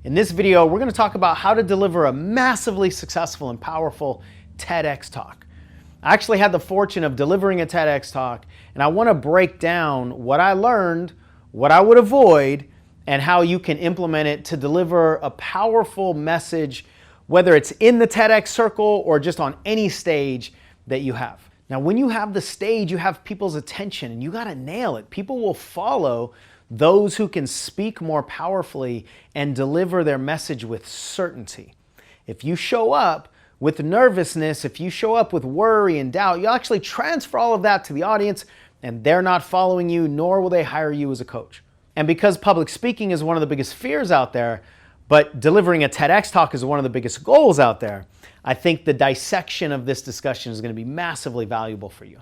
In this video, we're going to talk about how to deliver a massively successful and powerful TEDx talk. I actually had the fortune of delivering a TEDx talk, and I want to break down what I learned, what I would avoid, and how you can implement it to deliver a powerful message, whether it's in the TEDx circle or just on any stage that you have. Now, when you have the stage, you have people's attention, and you got to nail it. People will follow those who can speak more powerfully and deliver their message with certainty. If you show up with nervousness, if you show up with worry and doubt, you'll actually transfer all of that to the audience, and they're not following you, nor will they hire you as a coach. And because public speaking is one of the biggest fears out there, but delivering a TEDx talk is one of the biggest goals out there, I think the dissection of this discussion is going to be massively valuable for you.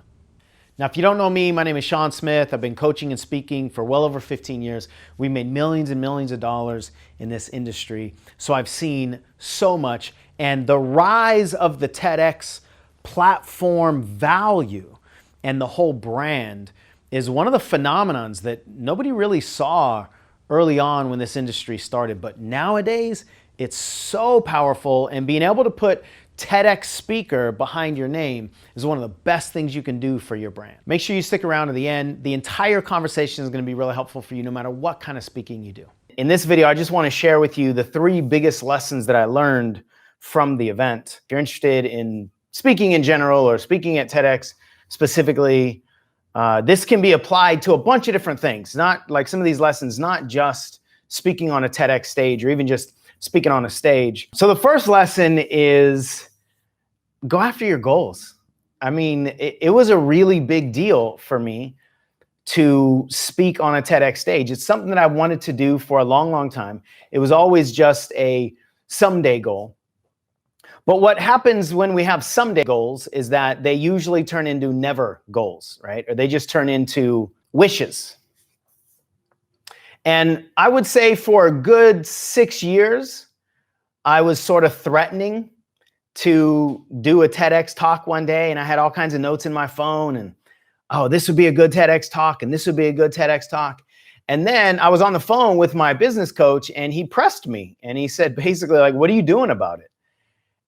Now, if you don't know me, my name is Sean Smith. I've been coaching and speaking for well over 15 years. We've made millions and millions of dollars in this industry. So I've seen so much. And the rise of the TEDx platform value and the whole brand is one of the phenomenons that nobody really saw early on when this industry started. But nowadays, it's so powerful, and being able to put TEDx speaker behind your name is one of the best things you can do for your brand. Make sure you stick around to the end. The entire conversation is going to be really helpful for you no matter what kind of speaking you do. In this video, I just want to share with you the 3 biggest lessons that I learned from the event. If you're interested in speaking in general or speaking at TEDx specifically, this can be applied to a bunch of different things. Not like some of these lessons, not just speaking on a TEDx stage or even just speaking on a stage. So the first lesson is go after your goals. I mean, it was a really big deal for me to speak on a TEDx stage. It's something that I wanted to do for a long, long time. It was always just a someday goal. But what happens when we have someday goals is that they usually turn into never goals, right? Or they just turn into wishes. And I would say for a good 6 years, I was sort of threatening to do a TEDx talk one day, and I had all kinds of notes in my phone, and oh, this would be a good TEDx talk, and this would be a good TEDx talk. And then I was on the phone with my business coach, and he pressed me, and he said basically like, what are you doing about it?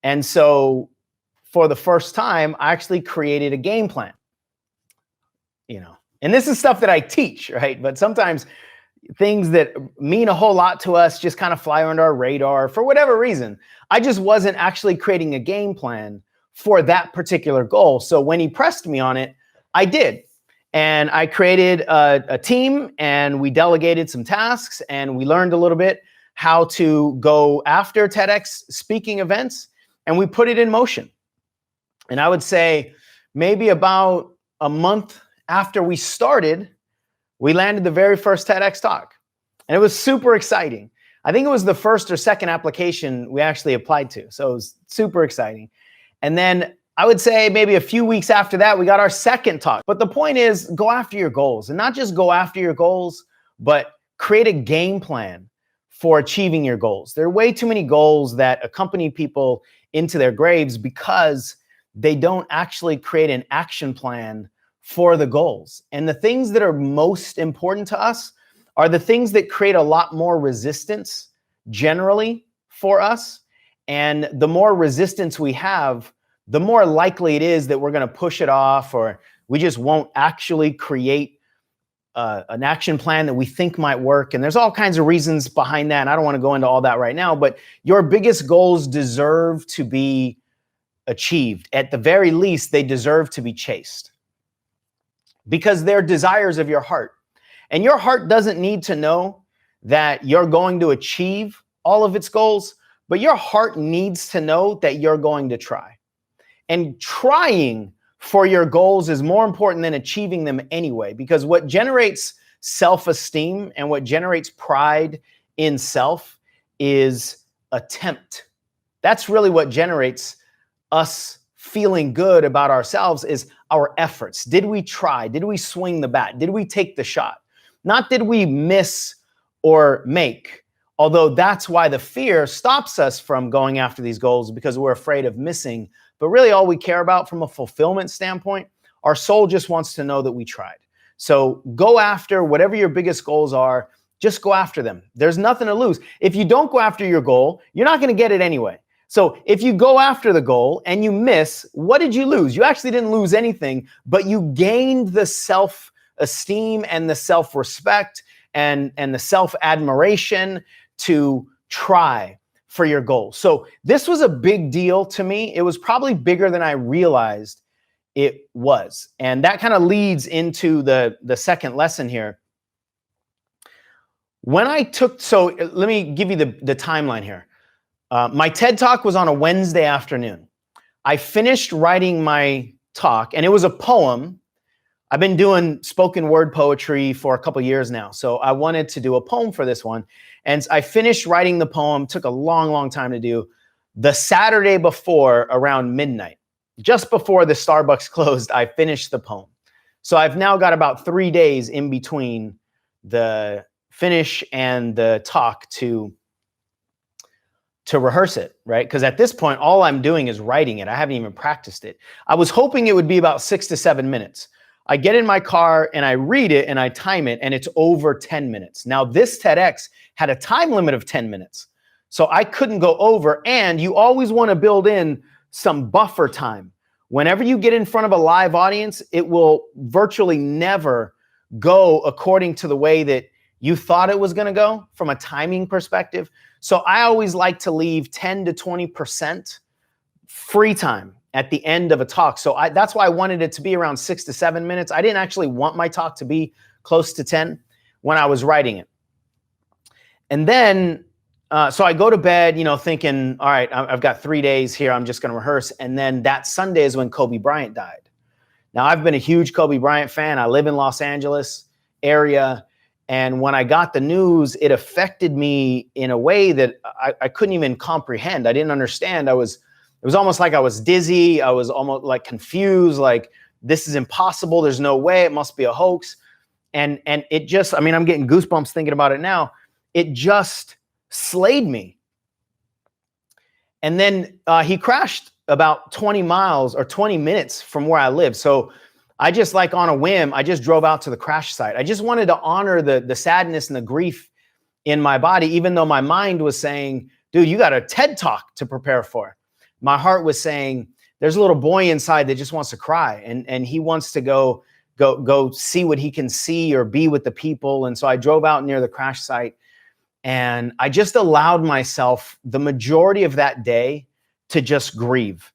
And so for the first time, I actually created a game plan, and this is stuff that I teach, right? But sometimes things that mean a whole lot to us just kind of fly under our radar for whatever reason. I just wasn't actually creating a game plan for that particular goal. So when he pressed me on it, I did. And I created a team, and we delegated some tasks, and we learned a little bit how to go after TEDx speaking events, and we put it in motion. And I would say maybe about a month after we started, we landed the very first TEDx talk, and it was super exciting. I think it was the first or second application we actually applied to, so it was super exciting. And then I would say maybe a few weeks after that, we got our second talk. But the point is, go after your goals, and not just go after your goals, but create a game plan for achieving your goals. There are way too many goals that accompany people into their graves because they don't actually create an action plan for the goals. And the things that are most important to us are the things that create a lot more resistance generally for us. And the more resistance we have, the more likely it is that we're going to push it off, or we just won't actually create an action plan that we think might work. And there's all kinds of reasons behind that. And I don't want to go into all that right now, but your biggest goals deserve to be achieved. At the very least, they deserve to be chased, because they're desires of your heart. And your heart doesn't need to know that you're going to achieve all of its goals, but your heart needs to know that you're going to try. And trying for your goals is more important than achieving them anyway, because what generates self-esteem and what generates pride in self is attempt. That's really what generates us feeling good about ourselves, is our efforts. Did we try? Did we swing the bat? Did we take the shot? Not did we miss or make, although that's why the fear stops us from going after these goals, because we're afraid of missing. But really all we care about from a fulfillment standpoint, our soul just wants to know that we tried. So go after whatever your biggest goals are Just go after them. There's nothing to lose. If you don't go after your goal, you're not going to get it anyway. So if you go after the goal and you miss, what did you lose? You actually didn't lose anything, but you gained the self-esteem and the self-respect and the self-admiration to try for your goal. So this was a big deal to me. It was probably bigger than I realized it was. And that kind of leads into the second lesson here. When I took, so let me give you the timeline here. My TED Talk was on a Wednesday afternoon. I finished writing my talk, and it was a poem. I've been doing spoken word poetry for a couple years now, so I wanted to do a poem for this one. And I finished writing the poem, took a long, long time to do, the Saturday before around midnight. Just before the Starbucks closed, I finished the poem. So I've now got about 3 days in between the finish and the talk to rehearse it, right? Because at this point, all I'm doing is writing it. I haven't even practiced it. I was hoping it would be about 6 to 7 minutes. I get in my car and I read it and I time it, and it's over 10 minutes. Now, this TEDx had a time limit of 10 minutes. So I couldn't go over, and you always want to build in some buffer time. Whenever you get in front of a live audience, it will virtually never go according to the way that you thought it was going to go from a timing perspective. So I always like to leave 10 to 20% free time at the end of a talk. So that's why I wanted it to be around 6 to 7 minutes. I didn't actually want my talk to be close to 10 when I was writing it. And then, so I go to bed, thinking, all right, I've got 3 days here. I'm just going to rehearse. And then that Sunday is when Kobe Bryant died. Now, I've been a huge Kobe Bryant fan. I live in Los Angeles area. And when I got the news, it affected me in a way that I couldn't even comprehend. I didn't understand. It was almost like I was dizzy. I was almost like confused, like this is impossible. There's no way. It must be a hoax. And it just, I'm getting goosebumps thinking about it now. It just slayed me. And then he crashed about 20 miles or 20 minutes from where I live. So I just, like on a whim, I just drove out to the crash site. I just wanted to honor the sadness and the grief in my body, even though my mind was saying, dude, you got a TED Talk to prepare for. My heart was saying, there's a little boy inside that just wants to cry, and he wants to go see what he can see or be with the people. And so I drove out near the crash site, and I just allowed myself the majority of that day to just grieve.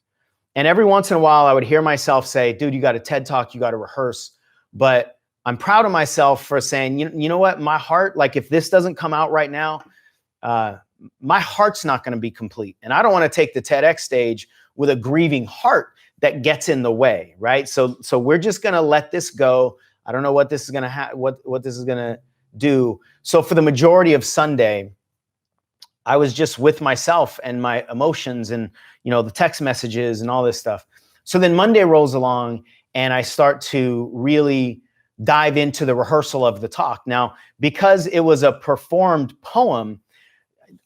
And every once in a while, I would hear myself say, dude, you got a TED Talk, you got to rehearse. But I'm proud of myself for saying, you know what, my heart, like if this doesn't come out right now, my heart's not going to be complete. And I don't want to take the TEDx stage with a grieving heart that gets in the way, right? So we're just going to let this go. I don't know what this is going to what this is going to do. So for the majority of Sunday, I was just with myself and my emotions and, the text messages and all this stuff. So then Monday rolls along and I start to really dive into the rehearsal of the talk. Now, because it was a performed poem,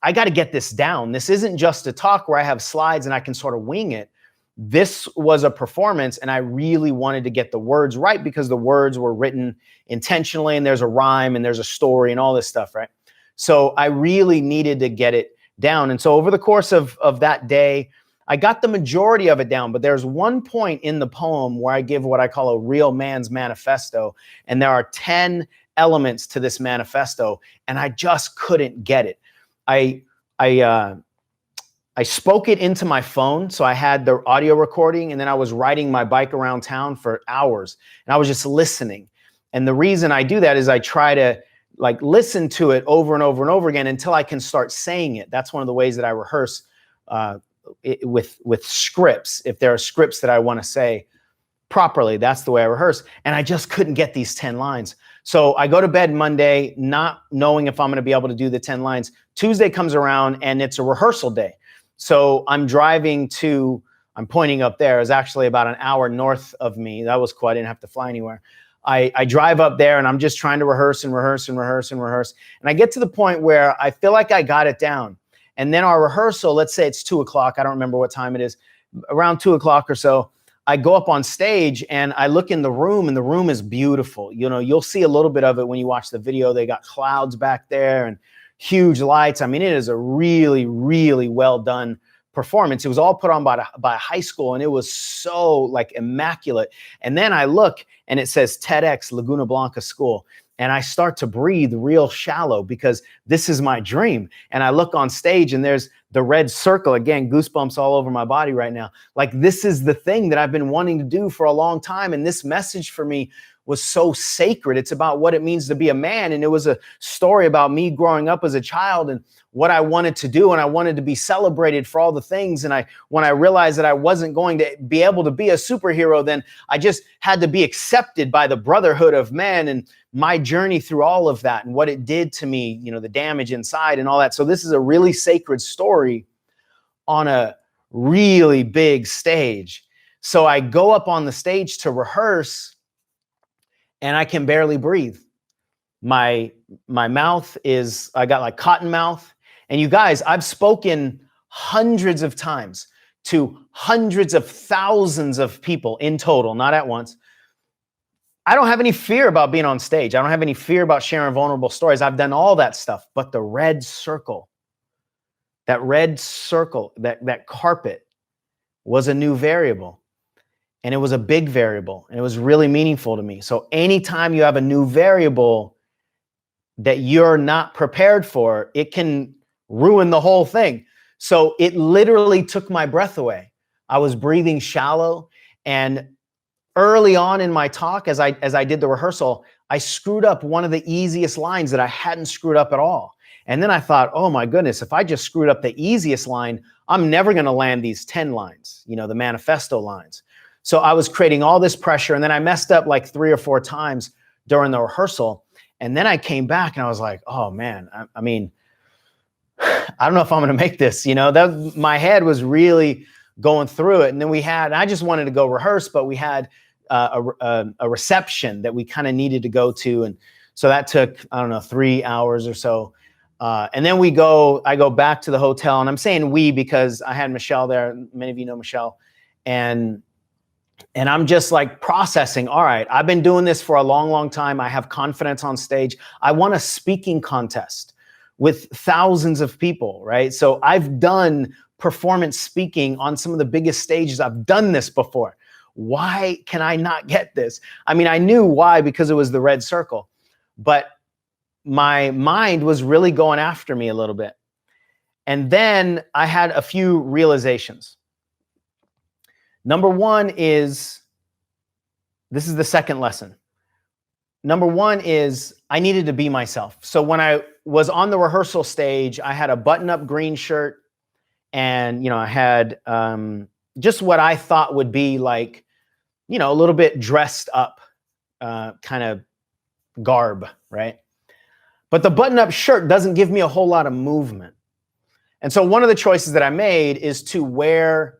I got to get this down. This isn't just a talk where I have slides and I can sort of wing it. This was a performance, and I really wanted to get the words right because the words were written intentionally, and there's a rhyme and there's a story and all this stuff, right? So I really needed to get it down. And so over the course of that day, I got the majority of it down, but there's one point in the poem where I give what I call a real man's manifesto. And there are 10 elements to this manifesto, and I just couldn't get it. I spoke it into my phone. So I had the audio recording, and then I was riding my bike around town for hours, and I was just listening. And the reason I do that is I try to listen to it over and over and over again until I can start saying it. That's one of the ways that I rehearse with scripts. If there are scripts that I want to say properly, that's the way I rehearse. And I just couldn't get these 10 lines. So I go to bed Monday, not knowing if I'm going to be able to do the 10 lines. Tuesday comes around and it's a rehearsal day. So I'm driving I'm pointing up there. It's actually about an hour north of me. That was cool. I didn't have to fly anywhere. I drive up there and I'm just trying to rehearse and rehearse and rehearse and rehearse. And I get to the point where I feel like I got it down. And then our rehearsal, let's say it's 2 o'clock. I don't remember what time it is. Around 2 o'clock or so, I go up on stage and I look in the room, and the room is beautiful. You know, you'll see a little bit of it when you watch the video. They got clouds back there and huge lights. I mean, it is a really, really well done performance. It was all put on by a high school, and it was so like immaculate. And then I look and it says TEDx Laguna Blanca School. And I start to breathe real shallow because this is my dream. And I look on stage and there's the red circle. Again, goosebumps all over my body right now. Like, this is the thing that I've been wanting to do for a long time. And this message for me was so sacred. It's about what it means to be a man. And it was a story about me growing up as a child and what I wanted to do. And I wanted to be celebrated for all the things. And when I realized that I wasn't going to be able to be a superhero, then I just had to be accepted by the brotherhood of men, and my journey through all of that and what it did to me, you know, the damage inside and all that. So this is a really sacred story on a really big stage. So I go up on the stage to rehearse and I can barely breathe. My mouth is, I got like cotton mouth. And you guys, I've spoken hundreds of times to hundreds of thousands of people in total, not at once. I don't have any fear about being on stage. I don't have any fear about sharing vulnerable stories. I've done all that stuff. But the red circle, that carpet was a new variable. And it was a big variable. And it was really meaningful to me. So anytime you have a new variable that you're not prepared for, it can ruin the whole thing. So it literally took my breath away. I was breathing shallow, and early on in my talk, as I did the rehearsal, I screwed up one of the easiest lines that I hadn't screwed up at all. And then I thought, oh my goodness, if I just screwed up the easiest line, I'm never going to land these 10 lines, you know, the manifesto lines. So I was creating all this pressure, and then I messed up like 3 or 4 times during the rehearsal. And then I came back and I was like, oh man, I mean, I don't know if I'm going to make this, you know, my head was really going through it. And then I just wanted to go rehearse, but we had a reception that we kind of needed to go to. And so that took, I don't know, 3 hours or so. And then I go back to the hotel, and I'm saying we because I had Michelle there. Many of you know Michelle. And I'm just like processing, all right, I've been doing this for a long, long time. I have confidence on stage. I won a speaking contest with thousands of people, right? So I've done performance speaking on some of the biggest stages. I've done this before. Why can I not get this? I mean, I knew why, because it was the red circle, but my mind was really going after me a little bit. And then I had a few realizations. Number one is, this is the second lesson. Number one is I needed to be myself. So when I was on the rehearsal stage, I had a button-up green shirt, and, you know, I had just what I thought would be like, you know, a little bit dressed up kind of garb, right? But the button-up shirt doesn't give me a whole lot of movement. And so one of the choices that I made is to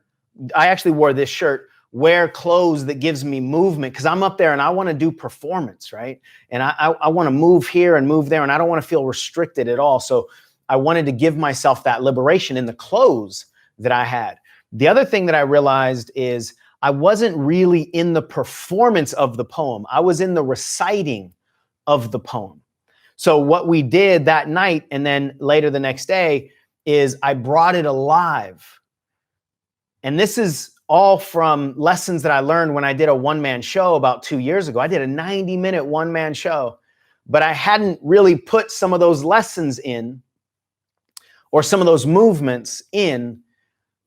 I actually wore this shirt, wear clothes that gives me movement, because I'm up there and I want to do performance, right? And I want to move here and move there, and I don't want to feel restricted at all. So I wanted to give myself that liberation in the clothes that I had. The other thing that I realized is I wasn't really in the performance of the poem. I was in the reciting of the poem. So what we did that night and then later the next day is I brought it alive. And this is all from lessons that I learned when I did a one-man show about 2 years ago. I did a 90-minute one-man show, but I hadn't really put some of those lessons in, or some of those movements in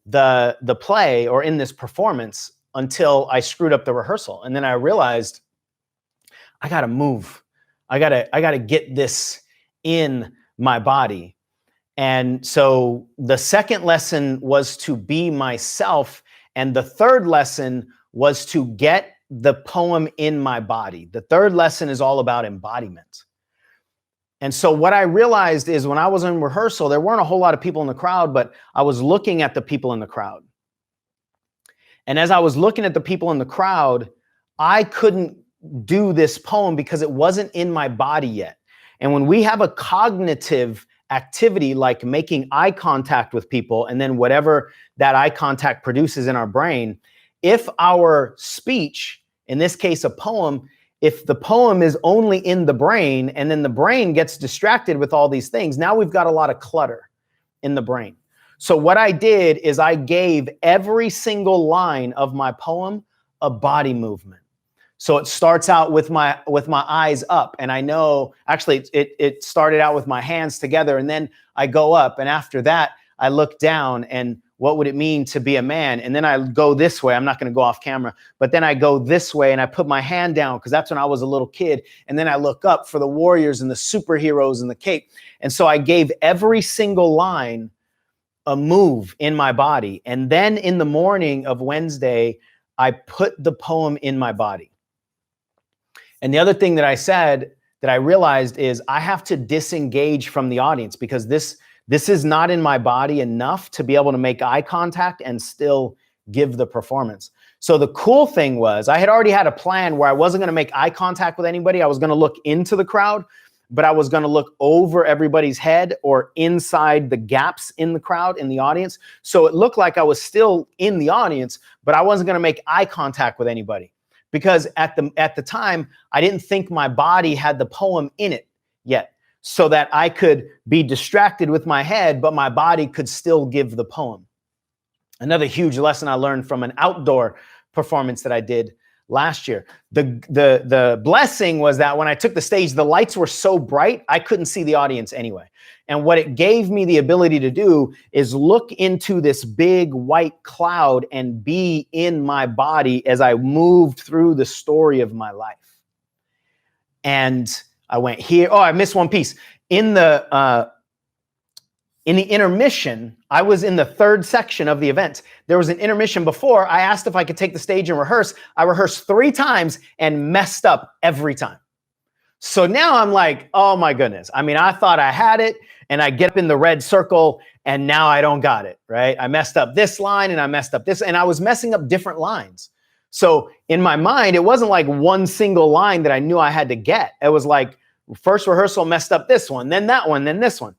the play or in this performance until I screwed up the rehearsal. And then I realized I got to move. I got to get this in my body. And so the second lesson was to be myself. And the third lesson was to get the poem in my body. The third lesson is all about embodiment. And so what I realized is when I was in rehearsal, there weren't a whole lot of people in the crowd, but I was looking at the people in the crowd. And as I was looking at the people in the crowd, I couldn't do this poem because it wasn't in my body yet. And when we have a cognitive activity like making eye contact with people, and then whatever that eye contact produces in our brain, if our speech, in this case, a poem, if the poem is only in the brain and then the brain gets distracted with all these things, now we've got a lot of clutter in the brain. So what I did is I gave every single line of my poem a body movement. So it starts out with my eyes up, and I know, actually it started out with my hands together, and then I go up, and after that I look down, and what would it mean to be a man? And then I go this way. I'm not going to go off camera, but then I go this way and I put my hand down because that's when I was a little kid. And then I look up for the warriors and the superheroes and the cape. And so I gave every single line a move in my body. And then in the morning of Wednesday, I put the poem in my body. And the other thing that I said that I realized is I have to disengage from the audience because this is not in my body enough to be able to make eye contact and still give the performance. So the cool thing was I had already had a plan where I wasn't going to make eye contact with anybody. I was going to look into the crowd, but I was going to look over everybody's head or inside the gaps in the crowd, in the audience. So it looked like I was still in the audience, but I wasn't going to make eye contact with anybody because at the time, I didn't think my body had the poem in it yet, so that I could be distracted with my head, but my body could still give the poem. Another huge lesson I learned from an outdoor performance that I did last year. The blessing was that when I took the stage, the lights were so bright, I couldn't see the audience anyway. And what it gave me the ability to do is look into this big white cloud and be in my body as I moved through the story of my life. And I went here. Oh, I missed one piece. In the intermission, I was in the third section of the event. There was an intermission before. I asked if I could take the stage and rehearse. I rehearsed 3 times and messed up every time. So now I'm like, oh my goodness. I mean, I thought I had it, and I get up in the red circle, and now I don't got it, right? I messed up this line, and I messed up this, and I was messing up different lines. So in my mind, it wasn't like one single line that I knew I had to get. It was like, first rehearsal, messed up this one, then that one, then this one.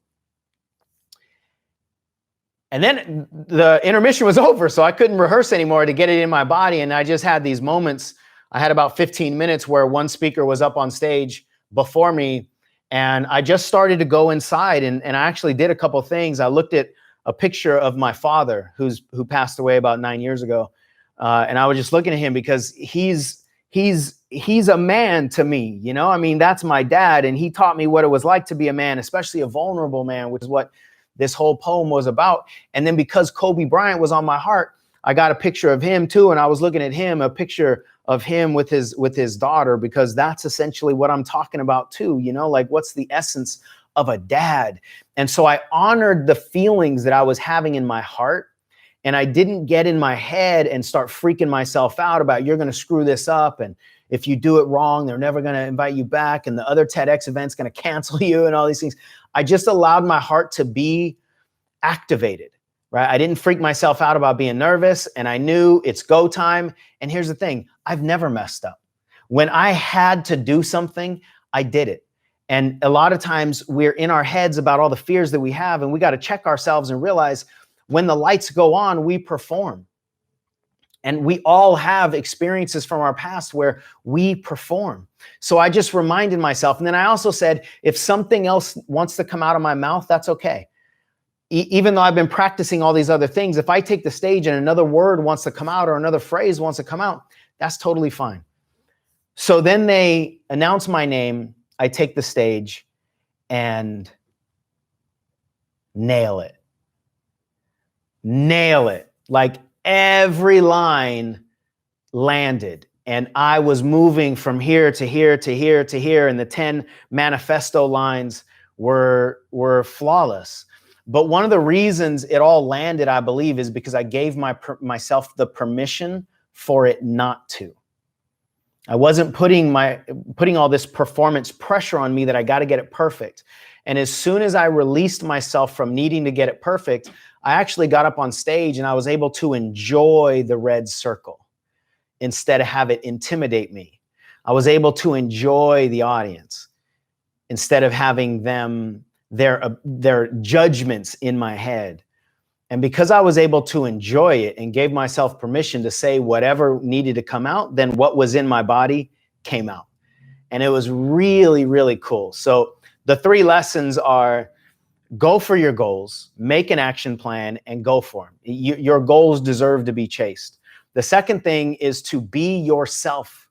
And then the intermission was over, so I couldn't rehearse anymore to get it in my body. And I just had these moments. I had about 15 minutes where one speaker was up on stage before me, and I just started to go inside, and I actually did a couple things. I looked at a picture of my father who passed away about 9 years ago. And I was just looking at him because he's a man to me, you know? I mean, that's my dad, and he taught me what it was like to be a man, especially a vulnerable man, which is what this whole poem was about. And then because Kobe Bryant was on my heart, I got a picture of him too, and I was looking at him, a picture of him with his daughter, because that's essentially what I'm talking about too, you know? Like, what's the essence of a dad? And so I honored the feelings that I was having in my heart. And I didn't get in my head and start freaking myself out about, you're going to screw this up, and if you do it wrong, they're never going to invite you back, and the other TEDx event's going to cancel you, and all these things. I just allowed my heart to be activated, right? I didn't freak myself out about being nervous, and I knew it's go time. And here's the thing, I've never messed up. When I had to do something, I did it. And a lot of times we're in our heads about all the fears that we have, and we got to check ourselves and realize when the lights go on, we perform. And we all have experiences from our past where we perform. So I just reminded myself. And then I also said, if something else wants to come out of my mouth, that's okay. Even though I've been practicing all these other things, if I take the stage and another word wants to come out or another phrase wants to come out, that's totally fine. So then they announce my name. I take the stage and nail it. Nail it. Like every line landed, and I was moving from here to here to here to here, and the 10 manifesto lines were flawless. But one of the reasons it all landed, I believe, is because I gave myself the permission for it not to. I wasn't putting all this performance pressure on me that I got to get it perfect. And as soon as I released myself from needing to get it perfect, I actually got up on stage and I was able to enjoy the red circle instead of have it intimidate me. I was able to enjoy the audience instead of having their judgments in my head. And because I was able to enjoy it and gave myself permission to say whatever needed to come out, then what was in my body came out. And it was really, really cool. So the 3 lessons are: go for your goals, make an action plan, and go for them. Your goals deserve to be chased. The second thing is to be yourself.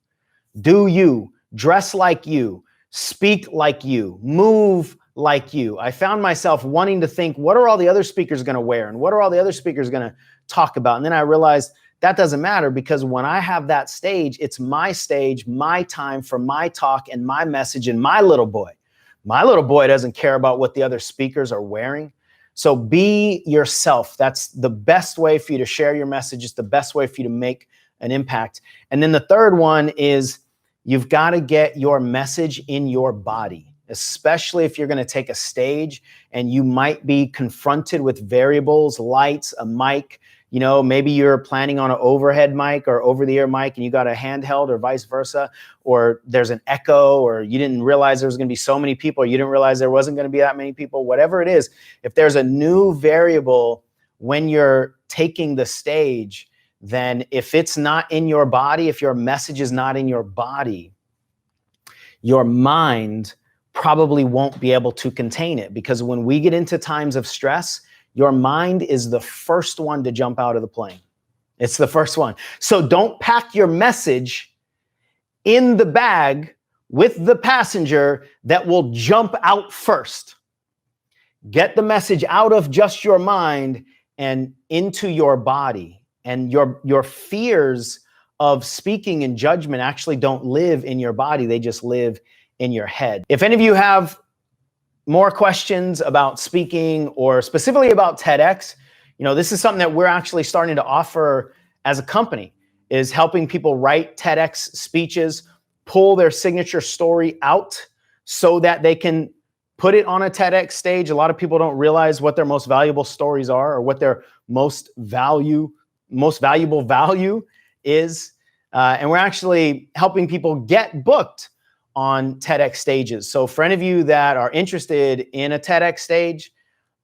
Do you, dress like you, speak like you, move like you. I found myself wanting to think, what are all the other speakers going to wear? And what are all the other speakers going to talk about? And then I realized that doesn't matter, because when I have that stage, it's my stage, my time for my talk and my message and my little boy. My little boy doesn't care about what the other speakers are wearing. So be yourself. That's the best way for you to share your message. It's the best way for you to make an impact. And then the third one is, you've got to get your message in your body, especially if you're going to take a stage and you might be confronted with variables, lights, a mic. You know, maybe you're planning on an overhead mic or over-the-ear mic and you got a handheld, or vice versa, or there's an echo, or you didn't realize there was going to be so many people, or you didn't realize there wasn't going to be that many people, whatever it is. If there's a new variable when you're taking the stage, then if it's not in your body, if your message is not in your body, your mind probably won't be able to contain it. Because when we get into times of stress, your mind is the first one to jump out of the plane. It's the first one. So don't pack your message in the bag with the passenger that will jump out first. Get the message out of just your mind and into your body. And your fears of speaking and judgment actually don't live in your body. They just live in your head. If any of you have more questions about speaking, or specifically about TEDx, you know, this is something that we're actually starting to offer as a company, is helping people write TEDx speeches, pull their signature story out so that they can put it on a TEDx stage. A lot of people don't realize what their most valuable stories are, or what their most valuable value is. And we're actually helping people get booked on TEDx stages. So for any of you that are interested in a TEDx stage,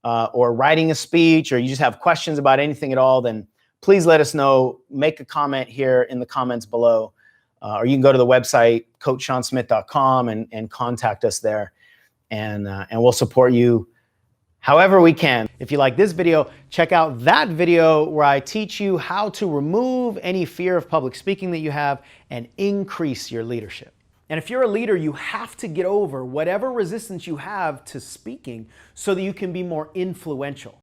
or writing a speech, or you just have questions about anything at all, then please let us know. Make a comment here in the comments below, or you can go to the website, coachshaunsmith.com, and contact us there, and we'll support you however we can. If you like this video, check out that video where I teach you how to remove any fear of public speaking that you have and increase your leadership. And if you're a leader, you have to get over whatever resistance you have to speaking so that you can be more influential.